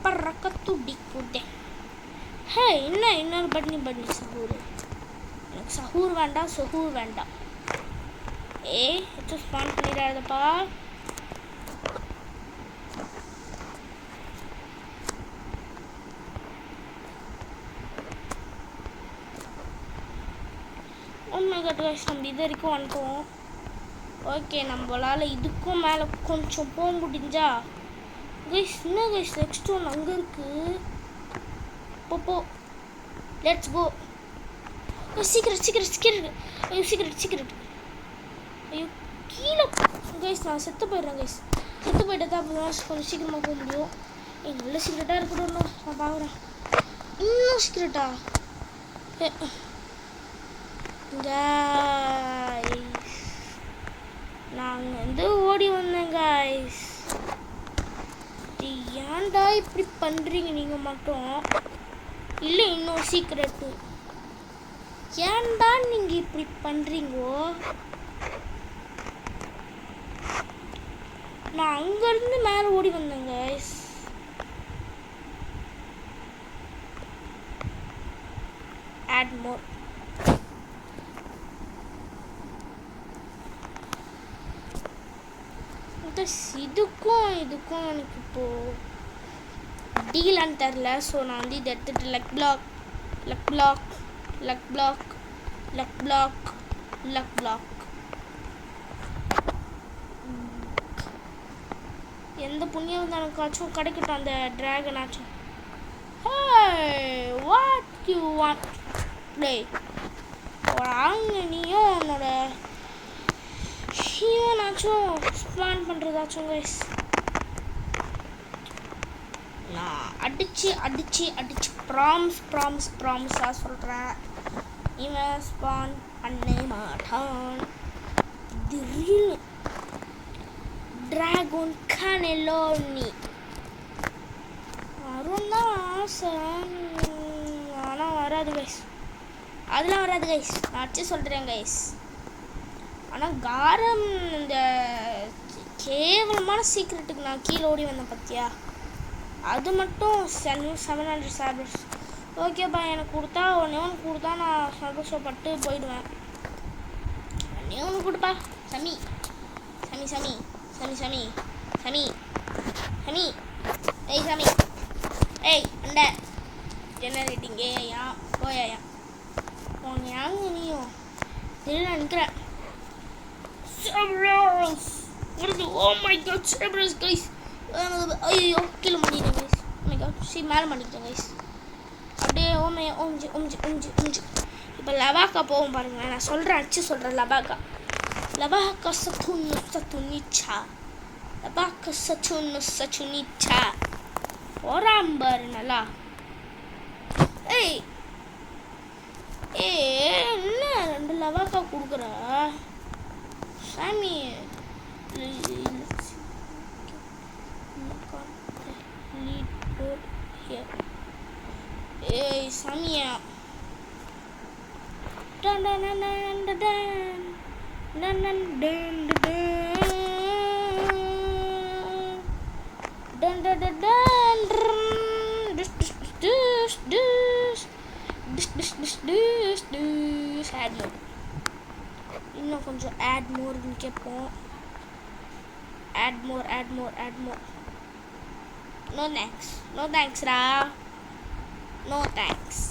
பறக்க துடி கூட்டேன். ஹே என்ன இன்னொரு பட்னி சஹூர். எனக்கு சஹூர் வேண்டாம் சஹூர் வேண்டாம். எதுவும் ஸ்பான் பண்ணிடாதப்பா. நம்ம இது வரைக்கும் வந்துட்டோம். ஓகே நம்மளால் இதுக்கும் மேலே கொஞ்சம் போக முடிஞ்சா கைஸ். என்ன கைஸ் நெக்ஸ்ட் ஒன்று அங்கே இருக்குது. போ லெட்ஸ் கோ. சீக்கிரம் ஐயோ சீக்கிரம் ஐயோ கீழே கைஸ். நான் செத்து போயிடுறேன் கைஸ். செத்து போயிட்டு தான் அப்போ கொஞ்சம் சீக்கிரமாக போக முடியும். நல்ல சீக்கிரட்டாக இருக்கட்டும். நான் பார்க்குறேன் இன்னும் சீக்கிரட்டா. கைஸ் நாங்கள் வந்து ஓடி வந்தேன் கைஸ். ஏன்டா இப்படி பண்ணுறீங்க நீங்கள் மட்டும். இல்லை இன்னும் சீக்கிரட்டு. ஏன்டா நீங்கள் இப்படி பண்ணுறீங்கோ. நான் அங்கேருந்து மேலே ஓடி வந்தேன் கைஸ். Add more. இதுக்கும் எனக்கு இப்போது டீலான்னு தெரில. ஸோ நான் வந்து இதை எடுத்துகிட்டு லக் பிளாக் எந்த புண்ணியம் வந்து எனக்காச்சும் கிடைக்கட்டும் அந்த ட்ராகன் ஆச்சும். வாட் யூ வாண்ட் டே வாங்க. நீயும் உன்னோட ஹீரோனாச்சும் ஸ்பான் பண்ணுறதாச்சும் கைஸ். நான் அடிச்சு ப்ராமிஸாக சொல்கிறேன். இவன் ஸ்பான் பண்ண மாட்டான். திடீர்னு டிராகன் கனெலோனி வரும் தான் ஆசை. ஆனால் வராது கைஸ். அதெல்லாம் வராது கைஸ். நான் அடிச்சு சொல்கிறேன் கைஸ். ஆனால் காரம் இந்த கேவலமான சீக்ரெட்டுக்கு நான் கீழே ஓடி வந்தேன் பார்த்தியா. அது மட்டும் 700 சாப்டர்ஸ். ஓகேப்பா எனக்கு கொடுத்தா ஒன்று கொடுத்தா நான் சந்தோஷப்பட்டு போயிடுவேன். ஒன்று கொடுப்பா சமி. ஏய் சாமி ஏய் அண்ட ஜெனரேட்டிங் ஏயா போயா உன் யாங்க நீயும் தெரியல நிற்கிறேன். ஓ மை காட் செப்ரஸ் கைஸ். ஐயோ கீழே பண்ணிட்டேன் கைஸ். ஓ மை காட் மேலே பண்ணிட்டேன் கைஸ். அப்படியே ஓமையா ஒஞ்சு. இப்போ லவாக்கா போகும் பாருங்களேன். நான் சொல்கிறேன் அடிச்சு சொல்கிறேன். லவாக்கா சச்சுனிச்சா போறான் பாரு நல்லா. ஏய் என்ன 2 லவாக்கா கொடுக்குற சாமி. ஏய் சாமியா. டன் டன் டன் டன் டன் டன் டன் டன் டன் டன் டன். டிஷ் டிஷ் டிஷ் டிஷ் டிஷ் டிஷ் டிஷ் டிஷ் டிஷ். Add more. இன்னும் கொஞ்சம் ஆட் மோர்னு கேட்போம். Add more add more add more. No thanks. No தேங்க்ஸ்டா. No thanks.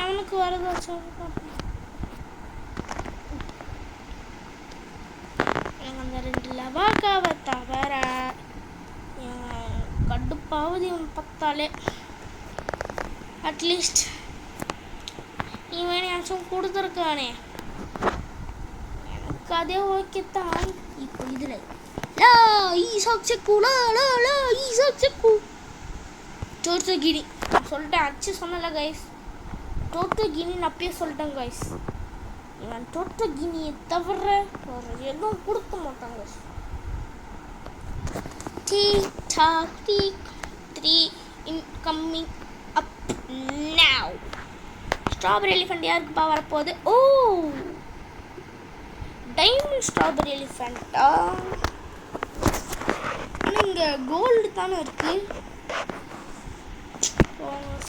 அவனுக்கு வரதா சொல்லுங்க. எனக்கு அந்த 2 லவாக்காவை தவிர கடுப்பாவது இவன் பார்த்தாலே. அட்லீஸ்ட் இவன் யாச்சும் கொடுத்துருக்கானே, எனக்கு அதே ஓகே தான். இப்போ இதில் டோட்டோகினி நான் சொல்லிட்டேன். அச்சு சொன்னல கைஸ், டோட்டோகினின்னு அப்பயே சொல்லிட்டேன் கைஸ். இவன் டோட்டோகினியை தவிர வேறு எதுவும் கொடுக்க மாட்டாங்க. TikTok 3 incoming up now. Strawberry elephant யாருக்குப்பா வரப்போகுது? ஓ, டைமண்ட் ஸ்ட்ராபெரி எலிஃபண்ட்டா? ஆனால் இங்கே கோல்டு தானே இருக்குது.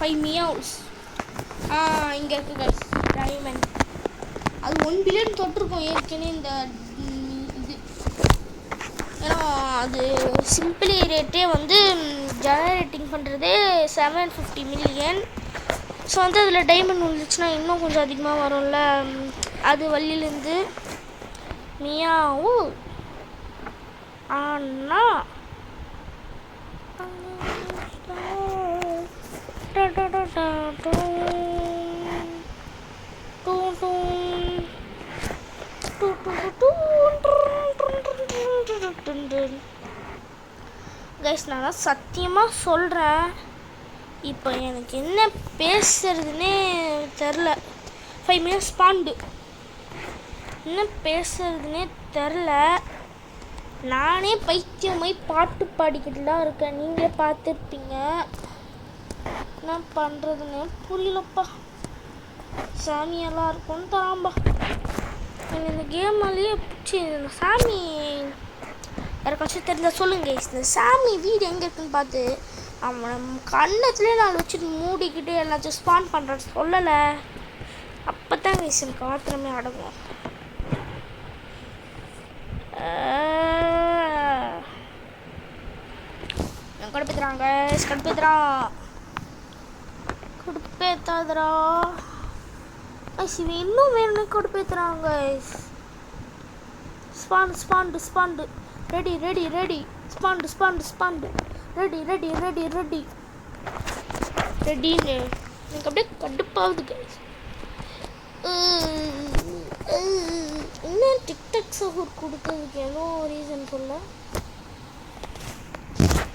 5 மியாவ்ஸ். இங்கே இருக்குது கைஸ் டைமண்ட். அது 1 பில்லியன் தொட்டிருக்கோம் ஏற்கனவே இந்த இது. ஏன்னா அது சிம்பிளி ரேட்டே வந்து ஜெனரேட்டிங் பண்ணுறதே 750 மில்லியன். ஸோ வந்து அதில் டைமண்ட் வந்துச்சுன்னா இன்னும் கொஞ்சம் அதிகமாக வரும்ல. அது வழியிலேருந்து மியாவு. ஆனால் கைஸ் நான் சத்தியமாக சொல்கிறேன், இப்போ எனக்கு என்ன பேசுறதுன்னே தெரில. 5 மினிட்ஸ் ஸ்பாண்டு என்ன பேசுறதுன்னே தெரில. நானே பைத்தியமாய் பாட்டு பாடிக்கிட்டு தான் இருக்கேன். நீங்களே பார்த்துருப்பீங்க. என்ன பண்ணுறதுன்னு புரியலப்பா. சாமியெல்லாம் இருக்கும்னு தாம்பா. எனக்கு இந்த கேமாலேயே பிடிச்சி இந்த சாமி யாருக்காச்சும் தெரிஞ்சால் சொல்லுங்க. இந்த சாமி வீடு எங்கே இருக்குன்னு பார்த்து அவன் கண்ணத்துலேயே நான் வச்சுட்டு மூடிக்கிட்டு எல்லாச்சும் ஸ்பான் பண்ணுறேன்னு சொல்லலை. அப்போ தான் கைஸ் எனக்கு ஆத்திரமே அடங்கும். கடுப்பேத்துறாங்க கடுப்பேத்தாதரா இவன் இன்னும் வேணும்னு கடுப்பேத்துறாங்க. ஸ்பாண்டு ரெடி ஸ்பாண்டு ரெடின்னு எனக்கு அப்படியே கடுப்பாகுது கைஸ். இன்னும் டிக்டாக் சப்போர்ட் கொடுத்ததுக்கு ஏதோ ரீசன் சொல்ல.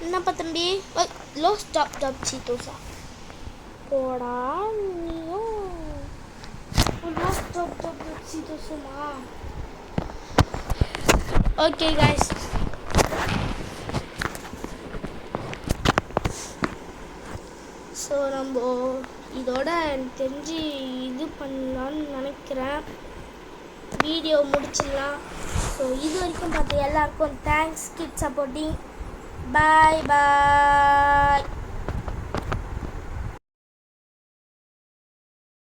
என்னப்பா தம்பி? லோ ஸ்டாப் சீத்தோசா போடா நீயும். லோ ஸ்டாப் சீத்தோசுமா. ஓகே கைஸ், ஸோ நம்ம இதோட தெரிஞ்சு இது பண்ணலான்னு நினைக்கிறேன். வீடியோ முடிச்சிடலாம். ஸோ இது வரைக்கும் பார்த்து எல்லாருக்கும் தேங்க்ஸ். Keep supporting. பாய்.